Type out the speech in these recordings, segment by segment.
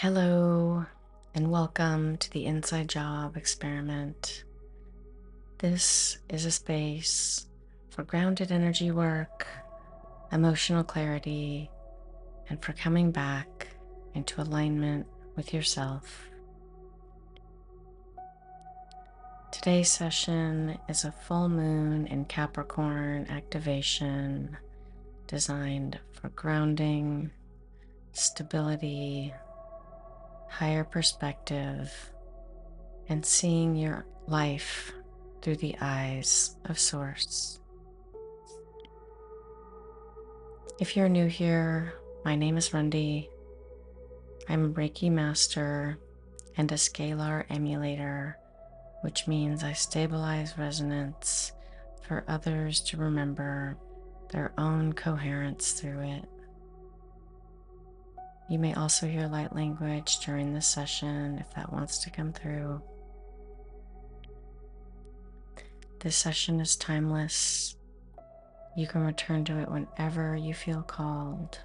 Hello, and welcome to the Inside Job experiment. This is a space for grounded energy work, emotional clarity, and for coming back into alignment with yourself. Today's session is a full moon in Capricorn activation designed for grounding, stability, higher perspective, and seeing your life through the eyes of Source. If you're new here, my name is Rundi. I'm a Reiki master and a Scalar emulator, which means I stabilize resonance for others to remember their own coherence through it. You may also hear light language during this session if that wants to come through. This session is timeless. You can return to it whenever you feel called.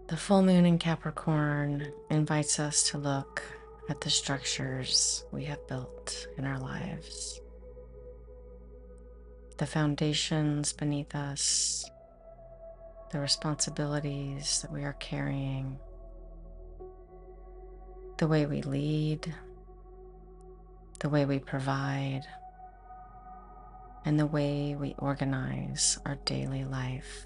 The full moon in Capricorn invites us to look at the structures we have built in our lives, the foundations beneath us, the responsibilities that we are carrying, the way we lead, the way we provide, and the way we organize our daily life.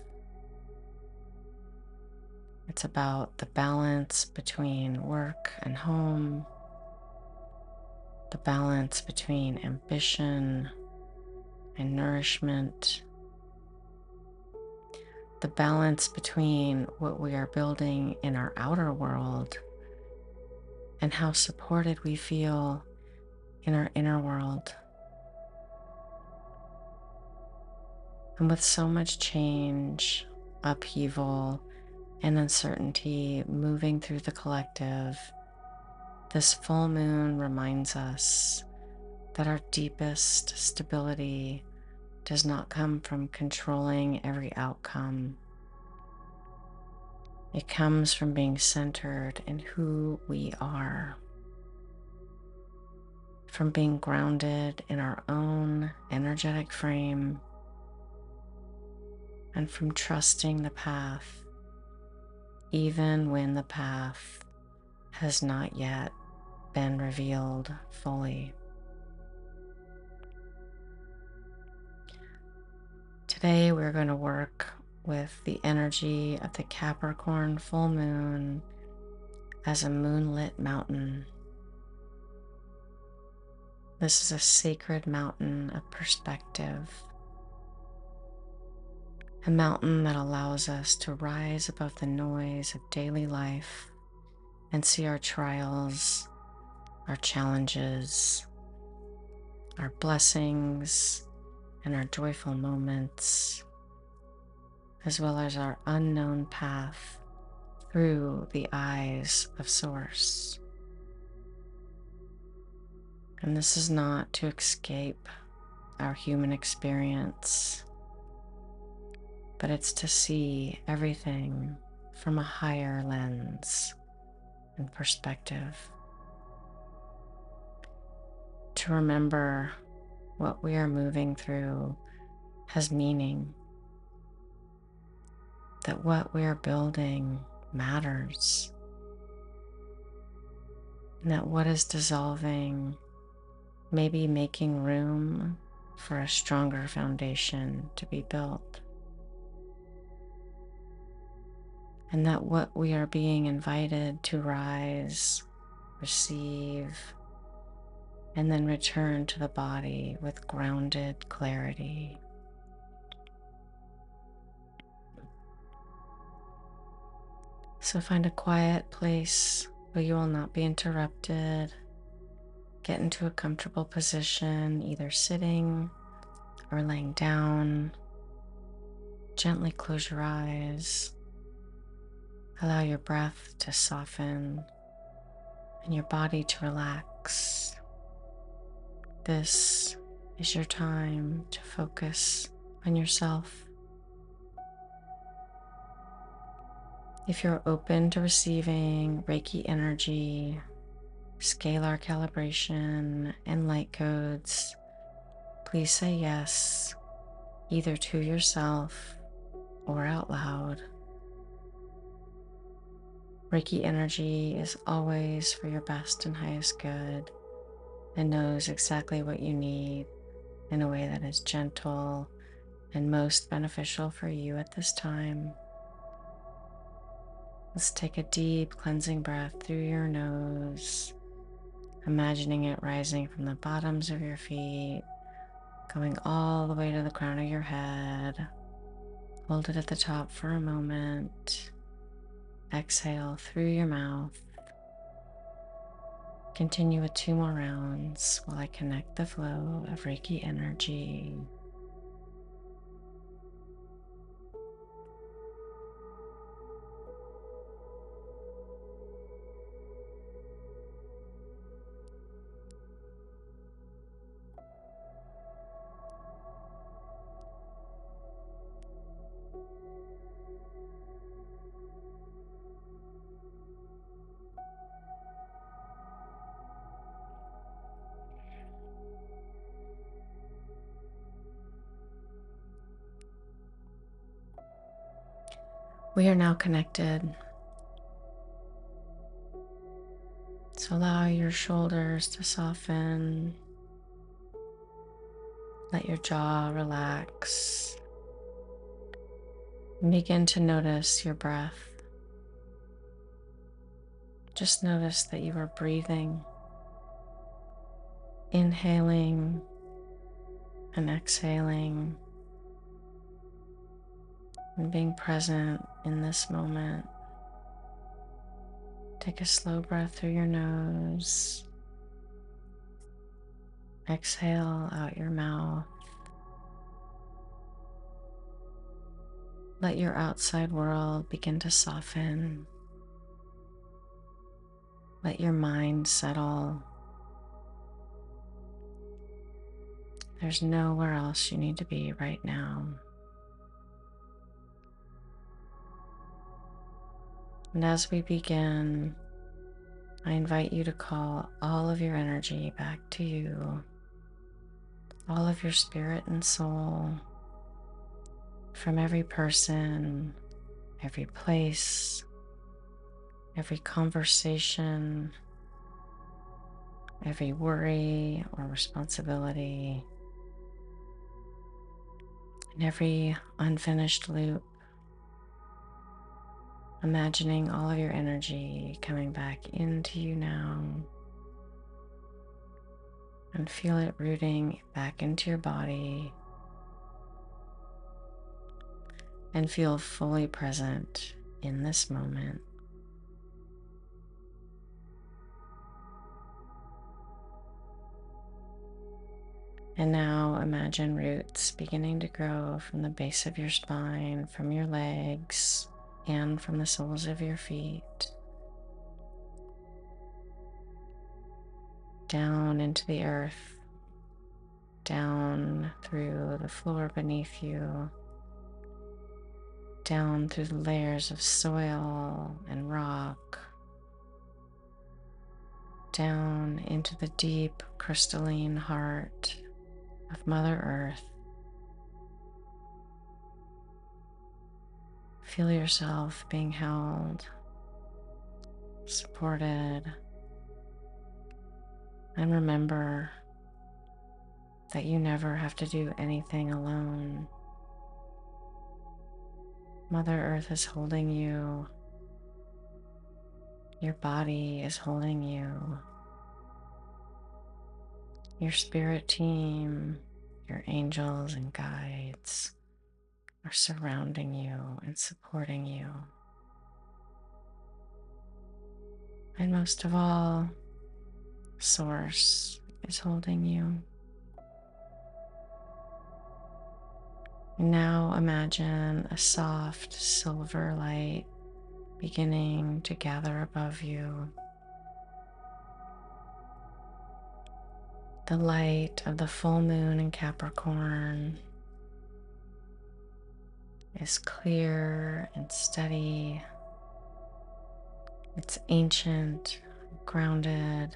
It's about the balance between work and home, the balance between ambition and nourishment, the balance between what we are building in our outer world and how supported we feel in our inner world. And with so much change, upheaval, and uncertainty moving through the collective, this full moon reminds us that our deepest stability does not come from controlling every outcome. It comes from being centered in who we are, from being grounded in our own energetic frame, and from trusting the path, even when the path has not yet been revealed fully. Today we're going to work with the energy of the Capricorn full moon as a moonlit mountain. This is a sacred mountain of perspective, a mountain that allows us to rise above the noise of daily life and see our trials, our challenges, our blessings, and our joyful moments, as well as our unknown path through the eyes of Source. And this is not to escape our human experience, but it's to see everything from a higher lens and perspective. To remember what we are moving through has meaning, that what we are building matters, and that what is dissolving may be making room for a stronger foundation to be built. And that what we are being invited to rise, receive, and then return to the body with grounded clarity. So find a quiet place where you will not be interrupted. Get into a comfortable position, either sitting or laying down. Gently close your eyes. Allow your breath to soften and your body to relax. This is your time to focus on yourself. If you're open to receiving Reiki energy, scalar calibration, and light codes, please say yes, either to yourself or out loud. Reiki energy is always for your best and highest good and knows exactly what you need in a way that is gentle and most beneficial for you at this time. Let's take a deep cleansing breath through your nose, imagining it rising from the bottoms of your feet, going all the way to the crown of your head. Hold it at the top for a moment. Exhale through your mouth. Continue with 2 more rounds while I connect the flow of Reiki energy. We are now connected. So allow your shoulders to soften. Let your jaw relax. And begin to notice your breath. Just notice that you are breathing, inhaling and exhaling, and being present in this moment. Take a slow breath through your nose. Exhale out your mouth. Let your outside world begin to soften. Let your mind settle. There's nowhere else you need to be right now. And as we begin, I invite you to call all of your energy back to you, all of your spirit and soul, from every person, every place, every conversation, every worry or responsibility, and every unfinished loop. Imagining all of your energy coming back into you now, and feel it rooting back into your body, and feel fully present in this moment. And now imagine roots beginning to grow from the base of your spine, from your legs, and from the soles of your feet, down into the earth, down through the floor beneath you, down through the layers of soil and rock, down into the deep crystalline heart of Mother Earth. Feel yourself being held, supported, and remember that you never have to do anything alone. Mother Earth is holding you. Your body is holding you. Your spirit team, your angels and guides are surrounding you and supporting you. And most of all, Source is holding you. And now imagine a soft silver light beginning to gather above you. The light of the full moon in Capricorn is clear and steady, It's ancient, grounded,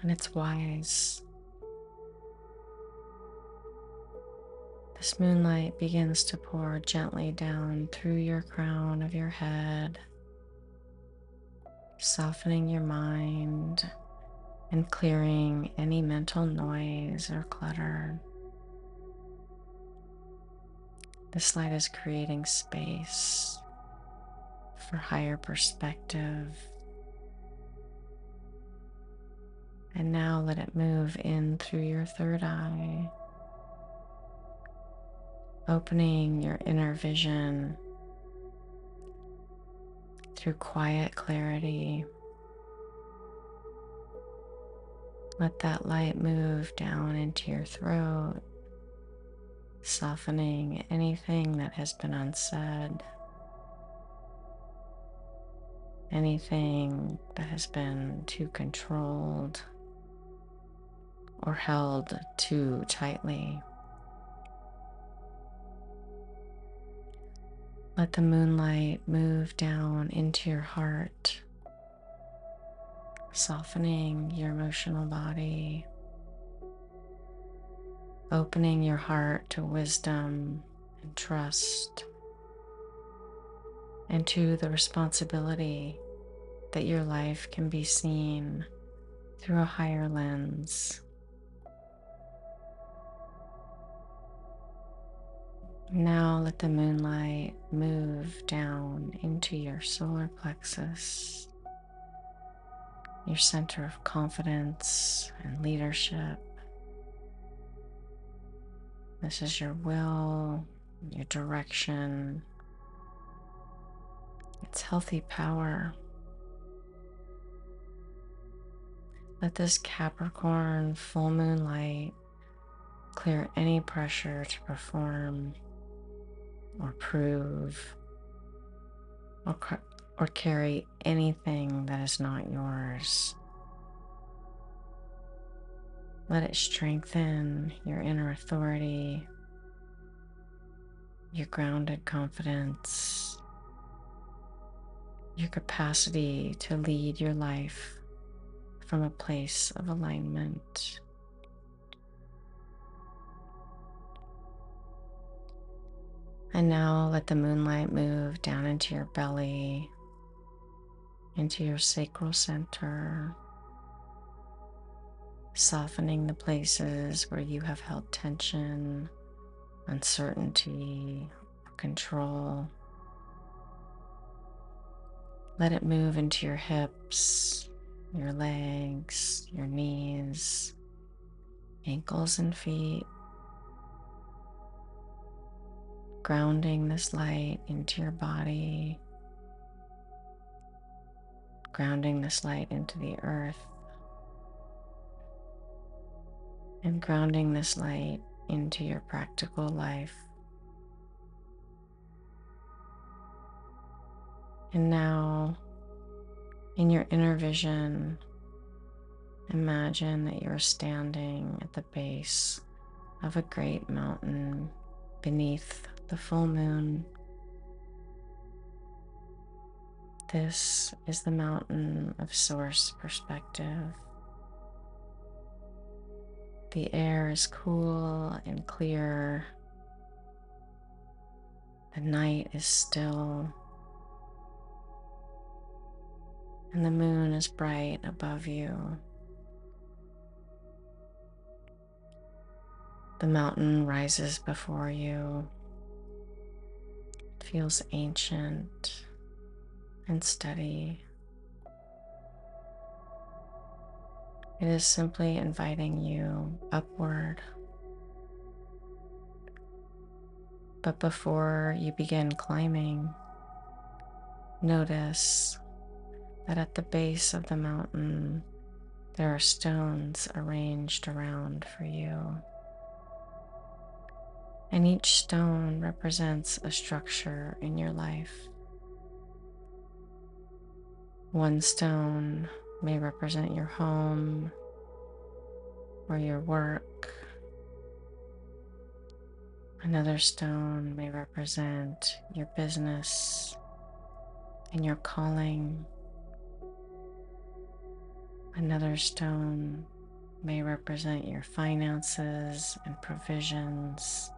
and it's wise. This moonlight begins to pour gently down through your crown of your head, softening your mind and clearing any mental noise or clutter. This light is creating space for higher perspective. And now let it move in through your third eye, opening your inner vision through quiet clarity. Let that light move down into your throat, softening anything that has been unsaid, anything that has been too controlled or held too tightly. Let the moonlight move down into your heart, softening your emotional body, opening your heart to wisdom and trust, and to the responsibility that your life can be seen through a higher lens. Now let the moonlight move down into your solar plexus, your center of confidence and leadership. This is your will, your direction. It's healthy power. Let this Capricorn full moon light clear any pressure to perform or prove or carry anything that is not yours. Let it strengthen your inner authority, your grounded confidence, your capacity to lead your life from a place of alignment. And now let the moonlight move down into your belly, into your sacral center, softening the places where you have held tension, uncertainty, or control. Let it move into your hips, your legs, your knees, ankles and feet, grounding this light into your body, grounding this light into the earth, and grounding this light into your practical life. And now, in your inner vision, imagine that you're standing at the base of a great mountain beneath the full moon. This is the mountain of source perspective. The air is cool and clear. The night is still. And the moon is bright above you. The mountain rises before you. It feels ancient and steady. It is simply inviting you upward. But before you begin climbing, notice that at the base of the mountain, there are stones arranged around for you. And each stone represents a structure in your life. One stone may represent your home or your work. Another stone may represent your business in your calling. Another stone may represent your finances and provisions.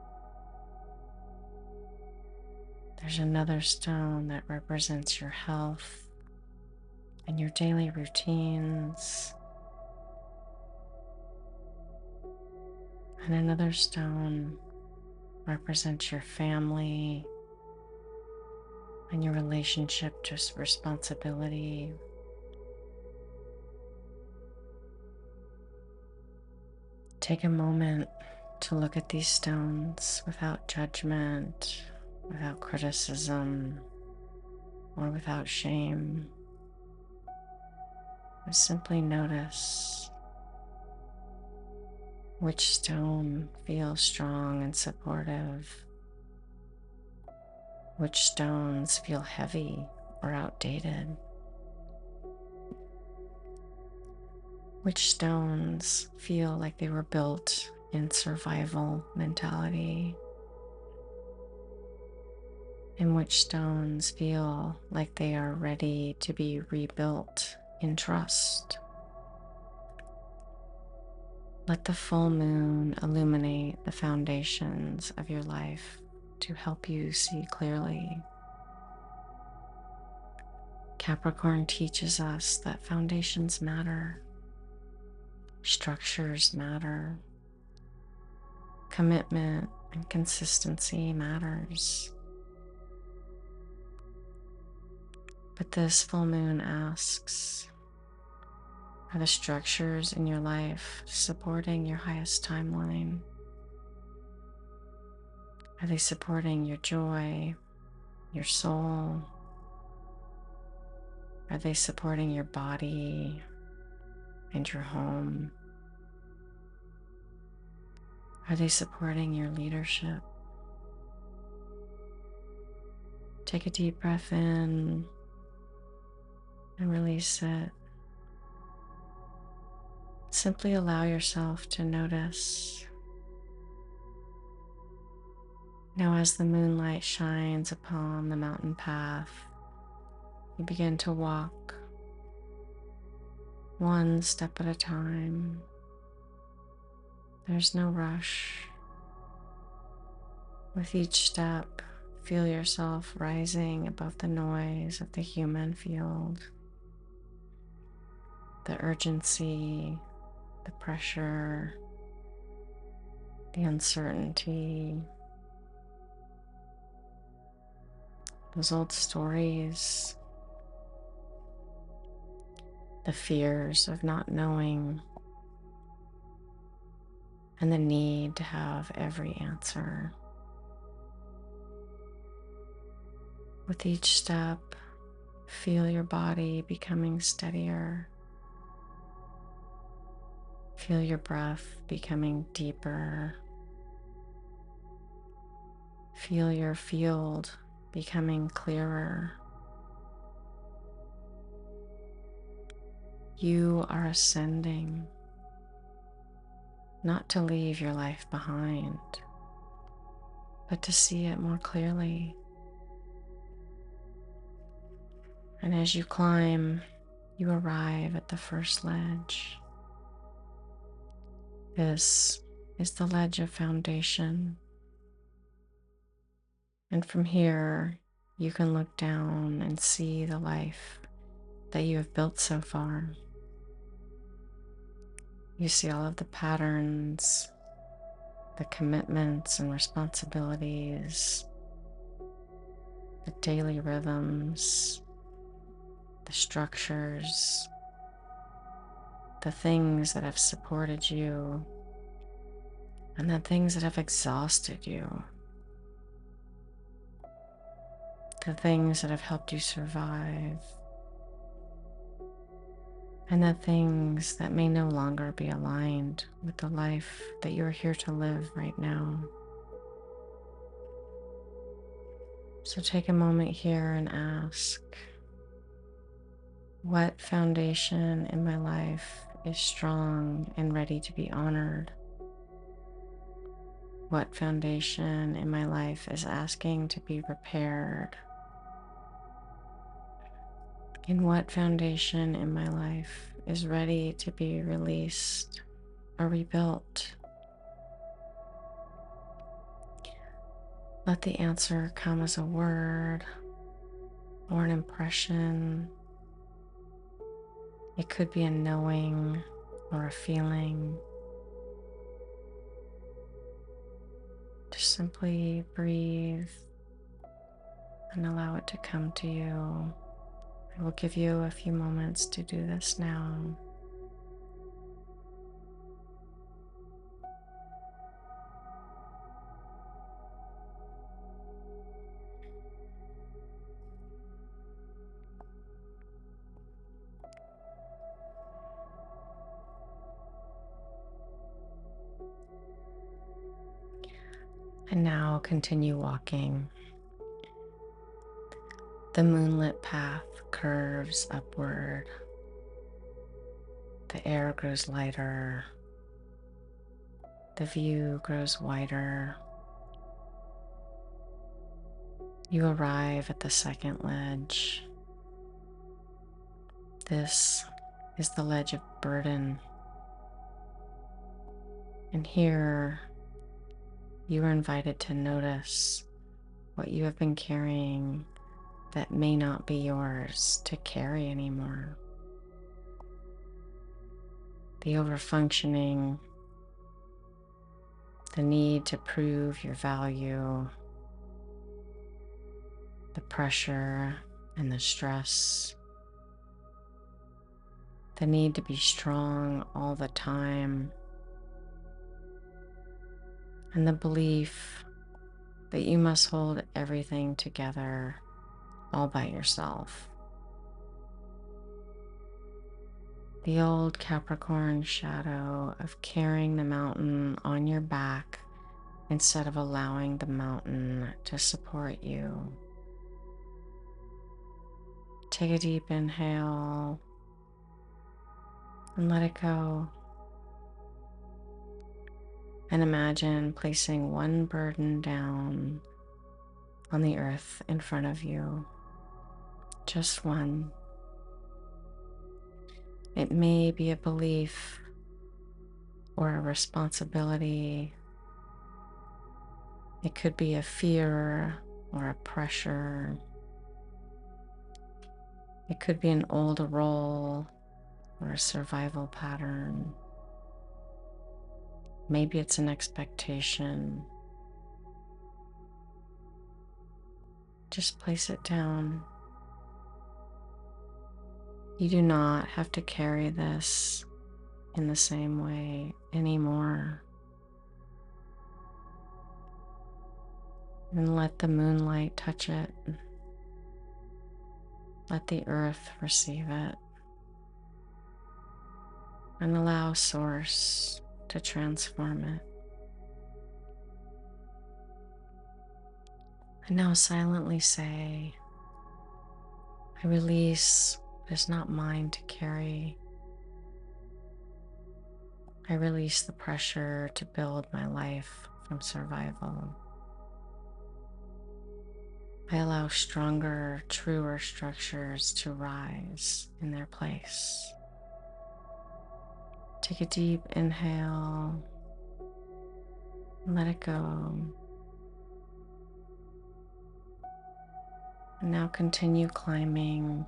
There's another stone that represents your health and your daily routines. And another stone represents your family and your relationship to responsibility. Take a moment to look at these stones without judgment, without criticism, or without shame. Just simply notice which stone feels strong and supportive, which stones feel heavy or outdated, which stones feel like they were built in survival mentality, and which stones feel like they are ready to be rebuilt in trust. Let the full moon illuminate the foundations of your life to help you see clearly. Capricorn teaches us that foundations matter, structures matter, commitment and consistency matters. But this full moon asks, are the structures in your life supporting your highest timeline? Are they supporting your joy, your soul? Are they supporting your body and your home? Are they supporting your leadership? Take a deep breath in and release it. Simply allow yourself to notice. Now, as the moonlight shines upon the mountain path, you begin to walk one step at a time. There's no rush. With each step, feel yourself rising above the noise of the human field, the urgency, the pressure, the uncertainty, those old stories, the fears of not knowing, and the need to have every answer. With each step, feel your body becoming steadier. Feel your breath becoming deeper. Feel your field becoming clearer. You are ascending, not to leave your life behind, but to see it more clearly. And as you climb, you arrive at the first ledge. This is the ledge of foundation. And from here, you can look down and see the life that you have built so far. You see all of the patterns, the commitments and responsibilities, the daily rhythms, the structures, the things that have supported you, and the things that have exhausted you, the things that have helped you survive, and the things that may no longer be aligned with the life that you're here to live right now. So take a moment here and ask, what foundation in my life is strong and ready to be honored? What foundation in my life is asking to be repaired? In what foundation in my life is ready to be released or rebuilt? Let the answer come as a word or an impression. It could be a knowing or a feeling. Just simply breathe and allow it to come to you. I will give you a few moments to do this now. And now continue walking. The moonlit path curves upward. The air grows lighter. The view grows wider. You arrive at the second ledge. This is the ledge of burden. And here you are invited to notice what you have been carrying that may not be yours to carry anymore. The overfunctioning, the need to prove your value, the pressure and the stress, the need to be strong all the time, and the belief that you must hold everything together all by yourself. The old Capricorn shadow of carrying the mountain on your back instead of allowing the mountain to support you. Take a deep inhale and let it go. And imagine placing one burden down on the earth in front of you. Just one. It may be a belief or a responsibility. It could be a fear or a pressure. It could be an old role or a survival pattern. Maybe it's an expectation. Just place it down. You do not have to carry this in the same way anymore. And let the moonlight touch it. Let the earth receive it. And allow Source to transform it. And now silently say, I release what is not mine to carry. I release the pressure to build my life from survival. I allow stronger, truer structures to rise in their place. Take a deep inhale and let it go. And now continue climbing.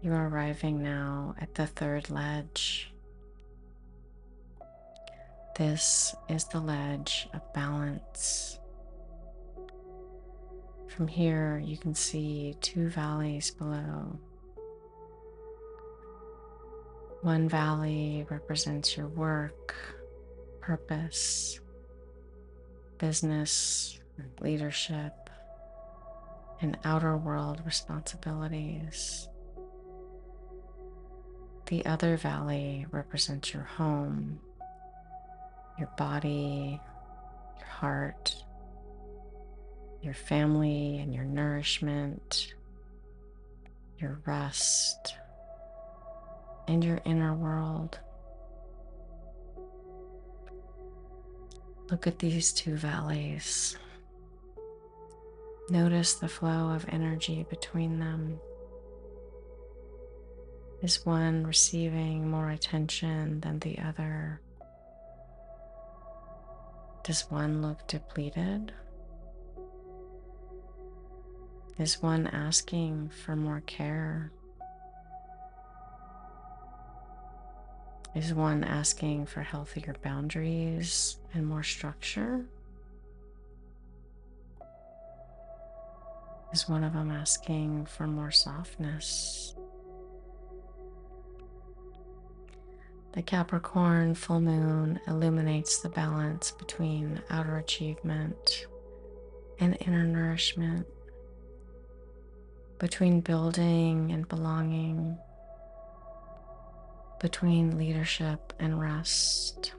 You are arriving now at the third ledge. This is the ledge of balance. From here, you can see two valleys below. One valley represents your work, purpose, business, leadership, and outer world responsibilities. The other valley represents your home, your body, your heart, your family and your nourishment, your rest, and your inner world. Look at these two valleys. Notice the flow of energy between them. Is one receiving more attention than the other? Does one look depleted? Is one asking for more care? Is one asking for healthier boundaries and more structure? Is one of them asking for more softness? The Capricorn full moon illuminates the balance between outer achievement and inner nourishment, between building and belonging, between leadership and rest,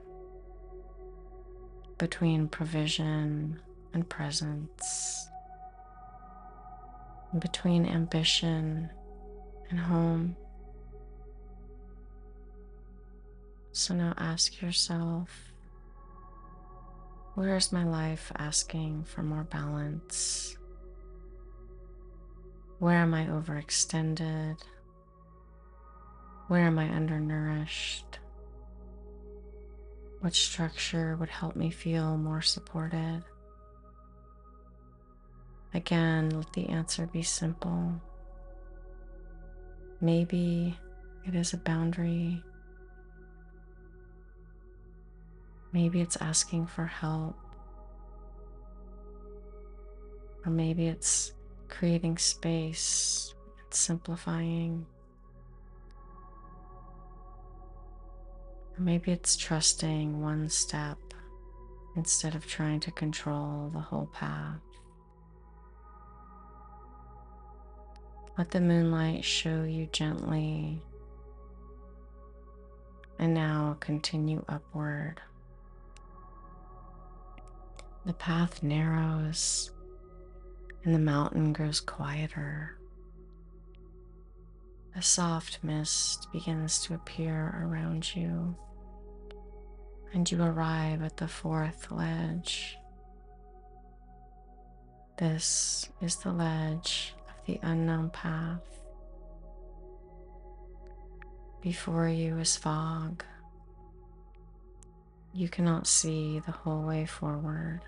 between provision and presence, between ambition and home. So now ask yourself, where is my life asking for more balance? Where am I overextended? Where am I undernourished? What structure would help me feel more supported? Again, let the answer be simple. Maybe it is a boundary. Maybe it's asking for help. Or maybe it's creating space and simplifying. Or maybe it's trusting one step instead of trying to control the whole path. Let the moonlight show you gently, and now continue upward. The path narrows and the mountain grows quieter. A soft mist begins to appear around you, and you arrive at the fourth ledge. This is the ledge of the unknown path. Before you is fog. You cannot see the whole way forward.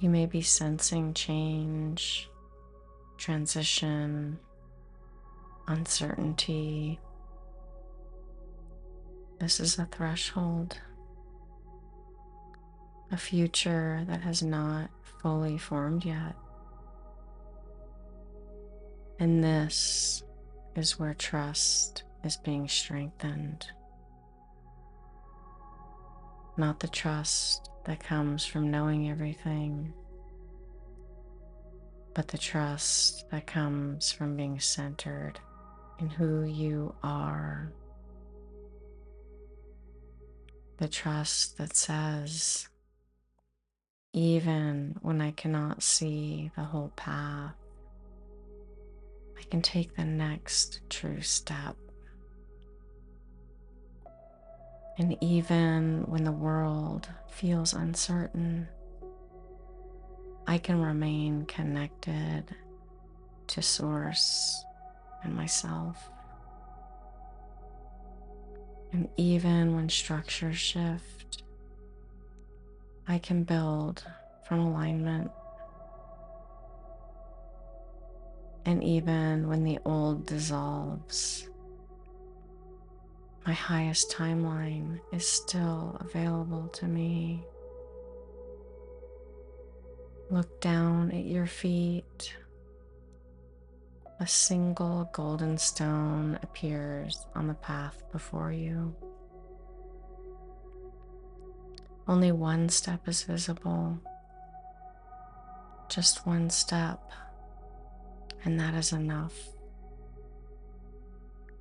You may be sensing change, transition, uncertainty. This is a threshold, a future that has not fully formed yet. And this is where trust is being strengthened. Not the trust that comes from knowing everything, but the trust that comes from being centered in who you are. The trust that says, even when I cannot see the whole path, I can take the next true step. And even when the world feels uncertain, I can remain connected to Source and myself. And even when structures shift, I can build from alignment. And even when the old dissolves, my highest timeline is still available to me. Look down at your feet. A single golden stone appears on the path before you. Only one step is visible. Just one step, and that is enough.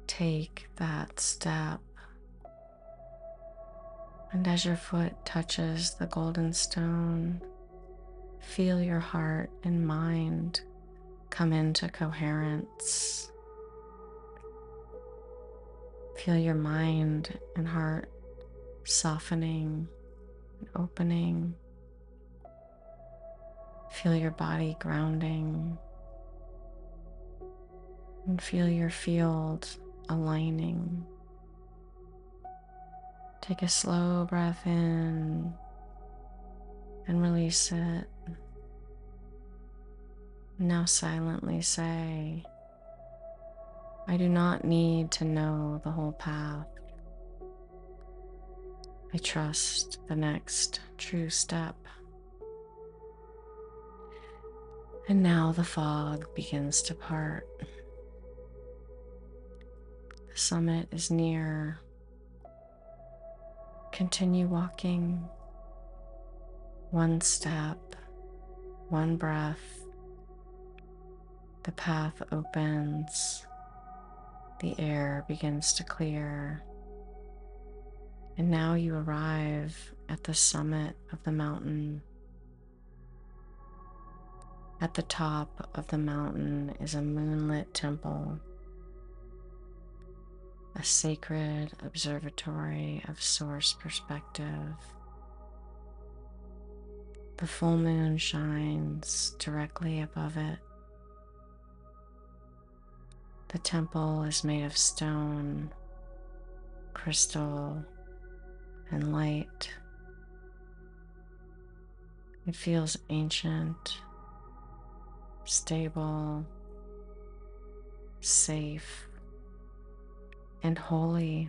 Take that step. And as your foot touches the golden stone, feel your heart and mind come into coherence. Feel your mind and heart softening and opening. Feel your body grounding and feel your field aligning. Take a slow breath in and release it. Now silently say, I do not need to know the whole path. I trust the next true step. And now the fog begins to part. The summit is near. Continue walking. One step, one breath. The path opens. The air begins to clear. And now you arrive at the summit of the mountain. At the top of the mountain is a moonlit temple, a sacred observatory of source perspective. The full moon shines directly above it. The temple is made of stone, crystal, and light. It feels ancient, stable, safe, and holy.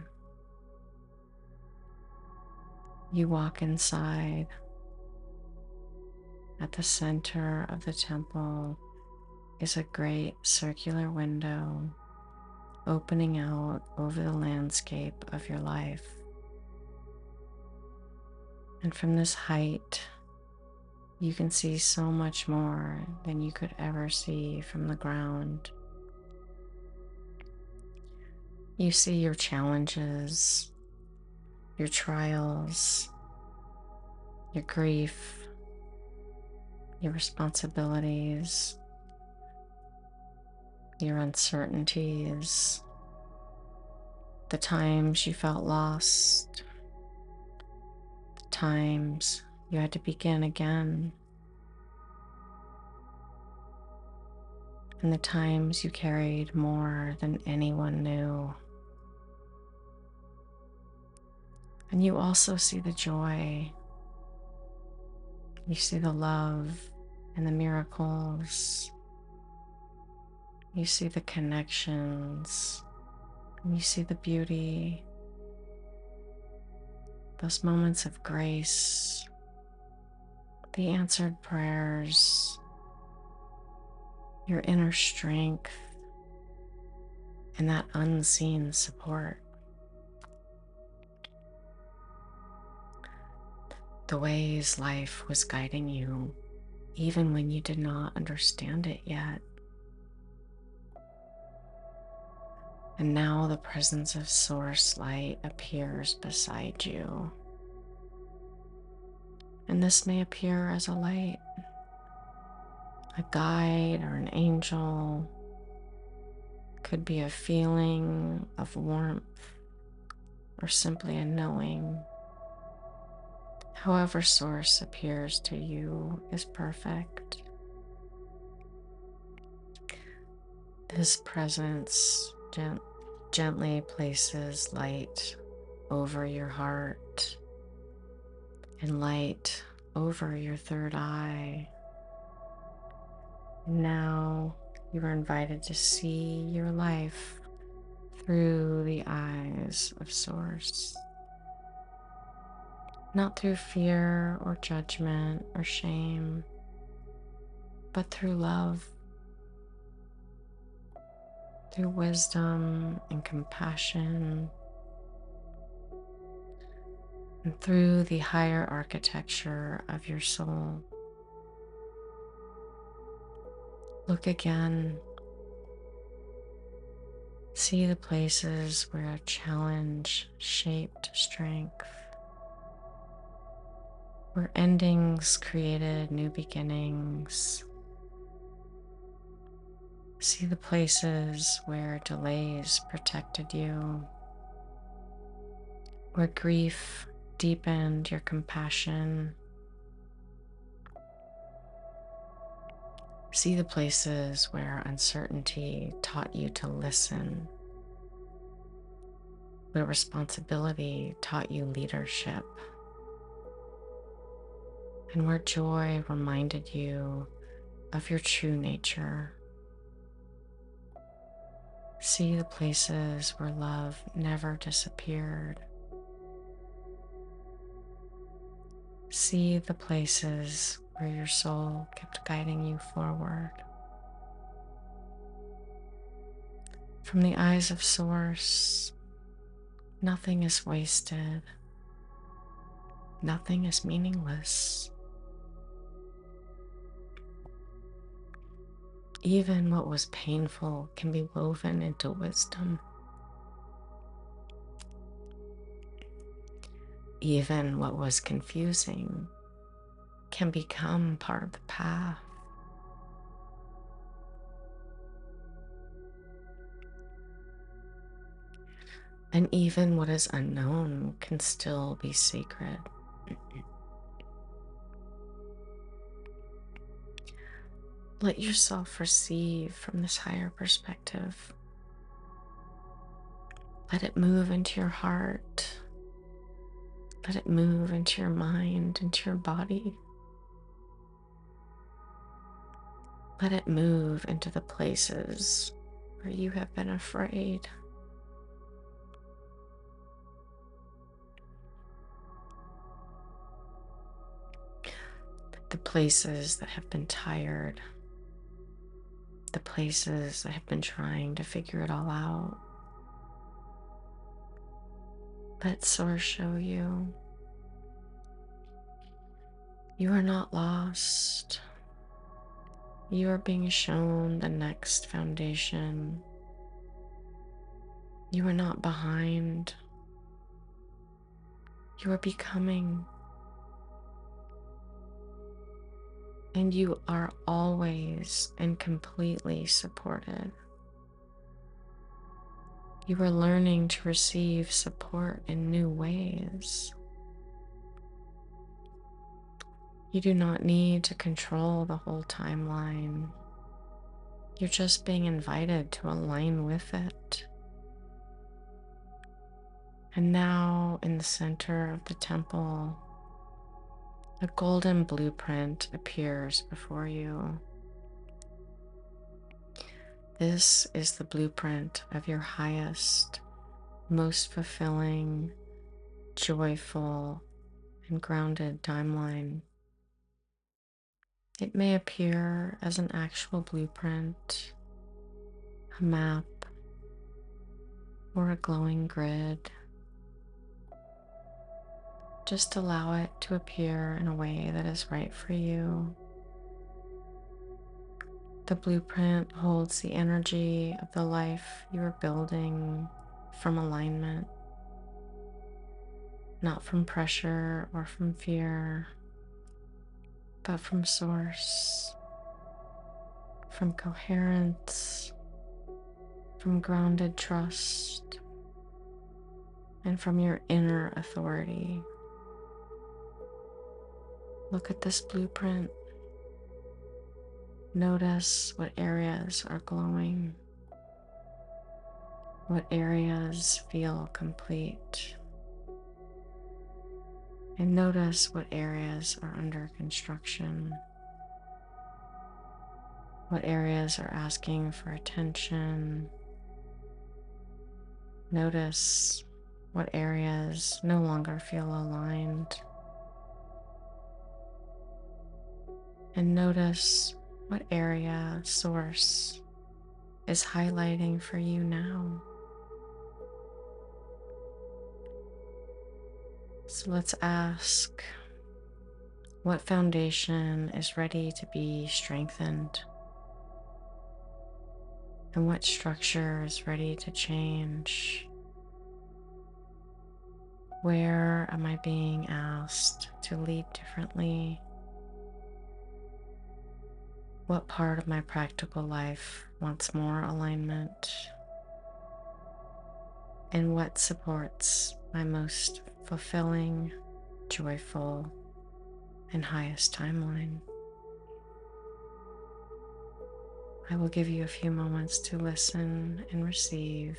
You walk inside. At the center of the temple is a great circular window opening out over the landscape of your life. And from this height, you can see so much more than you could ever see from the ground. You see your challenges, your trials, your grief, your responsibilities, your uncertainties, the times you felt lost, the times you had to begin again, and the times you carried more than anyone knew. And you also see the joy. You see the love and the miracles. You see the connections. And you see the beauty. Those moments of grace. The answered prayers. Your inner strength. And that unseen support. The ways life was guiding you, even when you did not understand it yet. And now the presence of Source Light appears beside you. And this may appear as a light, a guide, or an angel. Could be a feeling of warmth, or simply a knowing. However Source appears to you is perfect. This presence gently places light over your heart and light over your third eye. Now you are invited to see your life through the eyes of Source. Not through fear or judgment or shame, but through love, through wisdom and compassion, and through the higher architecture of your soul. Look again. See the places where a challenge shaped strength, where endings created new beginnings. See the places where delays protected you, where grief deepened your compassion, See the places where uncertainty taught you to listen, where responsibility taught you leadership, and where joy reminded you of your true nature. See the places where love never disappeared. See the places where your soul kept guiding you forward. From the eyes of Source, nothing is wasted. Nothing is meaningless. Even what was painful can be woven into wisdom. Even what was confusing can become part of the path. And even what is unknown can still be sacred. Let yourself receive from this higher perspective. Let it move into your heart. Let it move into your mind, into your body. Let it move into the places where you have been afraid. The places that have been tired. The places that have been trying to figure it all out. Let Source show you. You are not lost. You are being shown the next foundation. You are not behind. You are becoming. And you are always and completely supported. You are learning to receive support in new ways. You do not need to control the whole timeline. You're just being invited to align with it. And now, in the center of the temple, a golden blueprint appears before you. This is the blueprint of your highest, most fulfilling, joyful, and grounded timeline. It may appear as an actual blueprint, a map, or a glowing grid. Just allow it to appear in a way that is right for you. The blueprint holds the energy of the life you are building from alignment, not from pressure or from fear, but from Source, from coherence, from grounded trust, and from your inner authority. Look at this blueprint. Notice what areas are glowing, what areas feel complete, and notice what areas are under construction, what areas are asking for attention. Notice what areas no longer feel aligned, and notice what area Source is highlighting for you now. So let's ask, what foundation is ready to be strengthened? And what structure is ready to change? Where am I being asked to lead differently? What part of my practical life wants more alignment? And what supports my most fulfilling, joyful, and highest timeline? I will give you a few moments to listen and receive.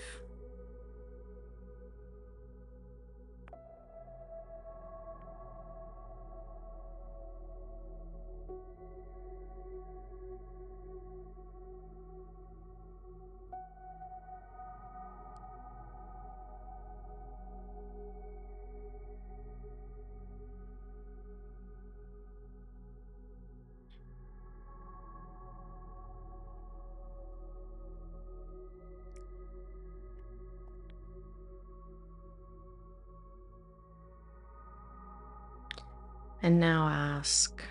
And now ask,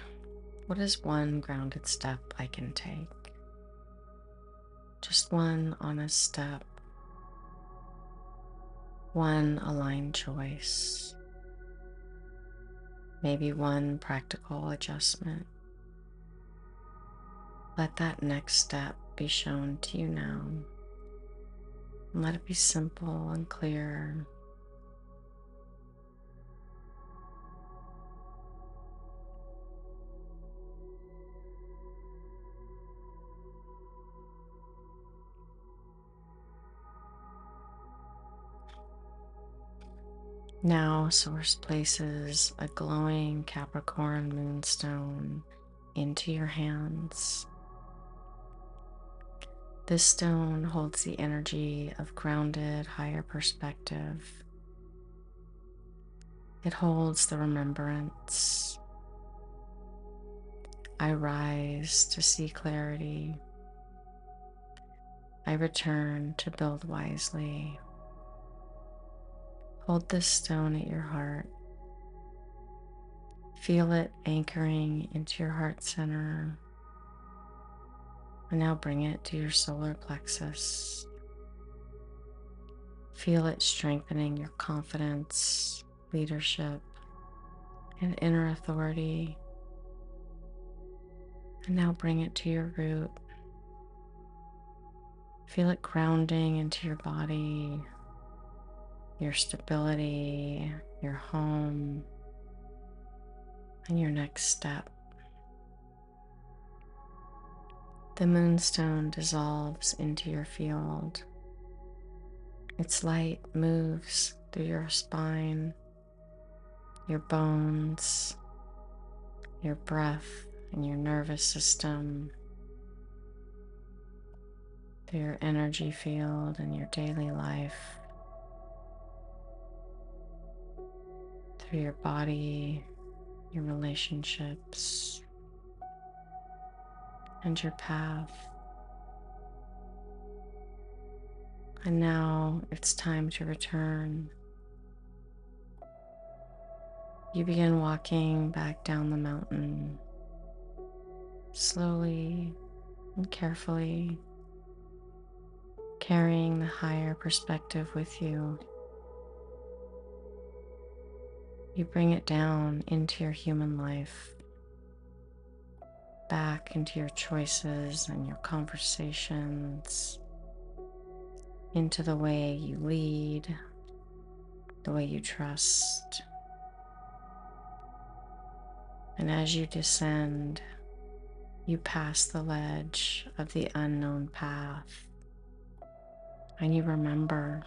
what is one grounded step I can take? Just one honest step, one aligned choice, maybe one practical adjustment. Let that next step be shown to you now. And let it be simple and clear. Now, Source places a glowing Capricorn moonstone into your hands. This stone holds the energy of grounded, higher perspective. It holds the remembrance. I rise to see clarity. I return to build wisely. Hold this stone at your heart. Feel it anchoring into your heart center. And now bring it to your solar plexus. Feel it strengthening your confidence, leadership, and inner authority. And now bring it to your root. Feel it grounding into your body, your stability, your home, and your next step. The moonstone dissolves into your field. Its light moves through your spine, your bones, your breath, and your nervous system, through your energy field and your daily life, through your body, your relationships, and your path. And now it's time to return. You begin walking back down the mountain, slowly and carefully, carrying the higher perspective with you. You bring it down into your human life, back into your choices and your conversations, into the way you lead, the way you trust. And as you descend, you pass the ledge of the unknown path, and you remember,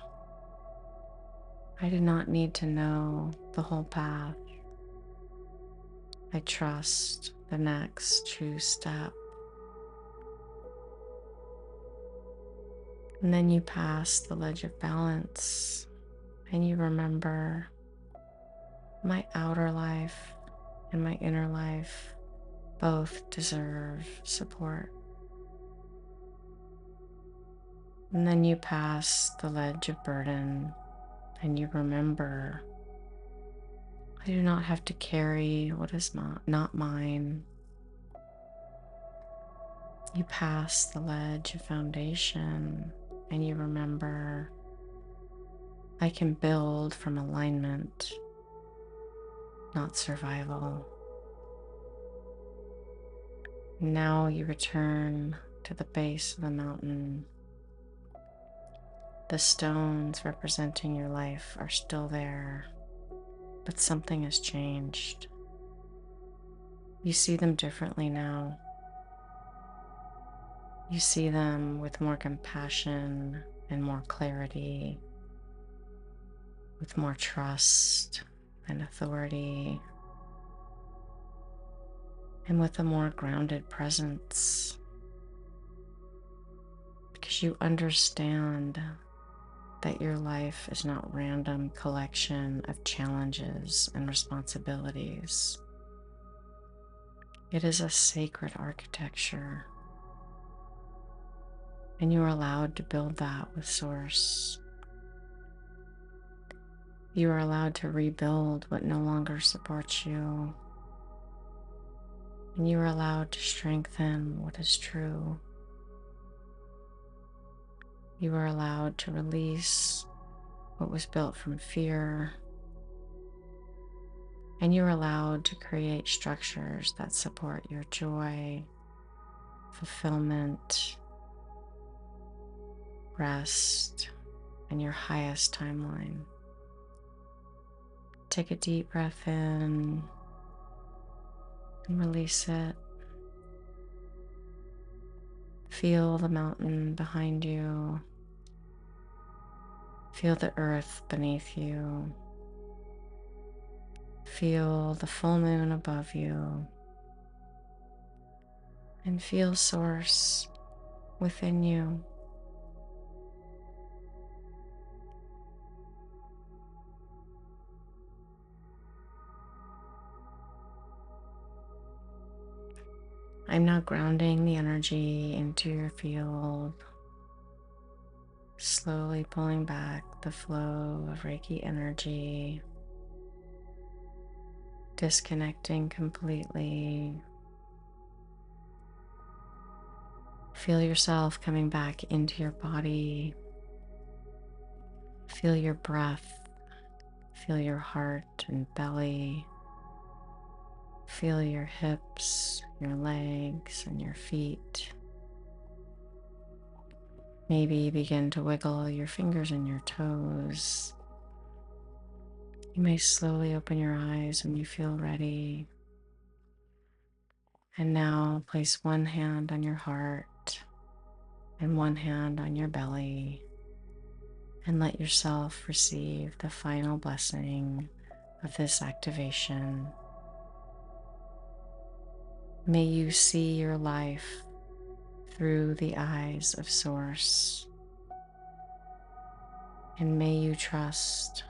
I do not need to know the whole path. I trust the next true step. And then you pass the ledge of balance, and you remember, my outer life and my inner life both deserve support. And then you pass the ledge of burden, and you remember, I do not have to carry what is not mine. You pass the ledge of foundation, and you remember, I can build from alignment, not survival. Now you return to the base of the mountain. The stones representing your life are still there, but something has changed. You see them differently now. You see them with more compassion and more clarity, with more trust and authority, and with a more grounded presence, because you understand that your life is not a random collection of challenges and responsibilities. It is a sacred architecture, and you are allowed to build that with Source. You are allowed to rebuild what no longer supports you, and you are allowed to strengthen what is true. You are allowed to release what was built from fear, and you're allowed to create structures that support your joy, fulfillment, rest, and your highest timeline. Take a deep breath in and release it. Feel the mountain behind you. Feel the earth beneath you. Feel the full moon above you. And feel Source within you. I'm now grounding the energy into your field, slowly pulling back the flow of Reiki energy, disconnecting completely. Feel yourself coming back into your body. Feel your breath. Feel your heart and belly. Feel your hips, your legs, and your feet. Maybe begin to wiggle your fingers and your toes. You may slowly open your eyes when you feel ready. And now place one hand on your heart and one hand on your belly, and let yourself receive the final blessing of this activation. May you see your life through the eyes of Source, and may you trust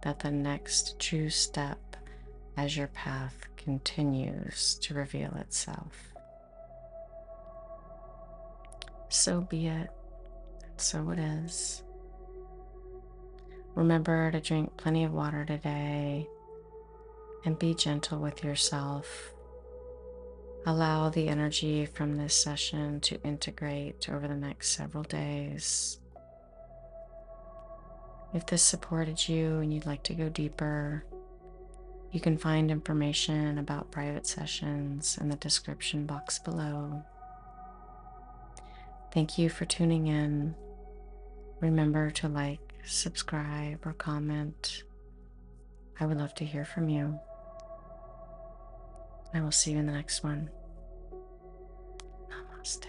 that the next true step as your path continues to reveal itself. So be it, so it is. Remember to drink plenty of water today and be gentle with yourself. Allow the energy from this session to integrate over the next several days. If this supported you and you'd like to go deeper, you can find information about private sessions in the description box below. Thank you for tuning in. Remember to like, subscribe, or comment. I would love to hear from you. I will see you in the next one. Namaste.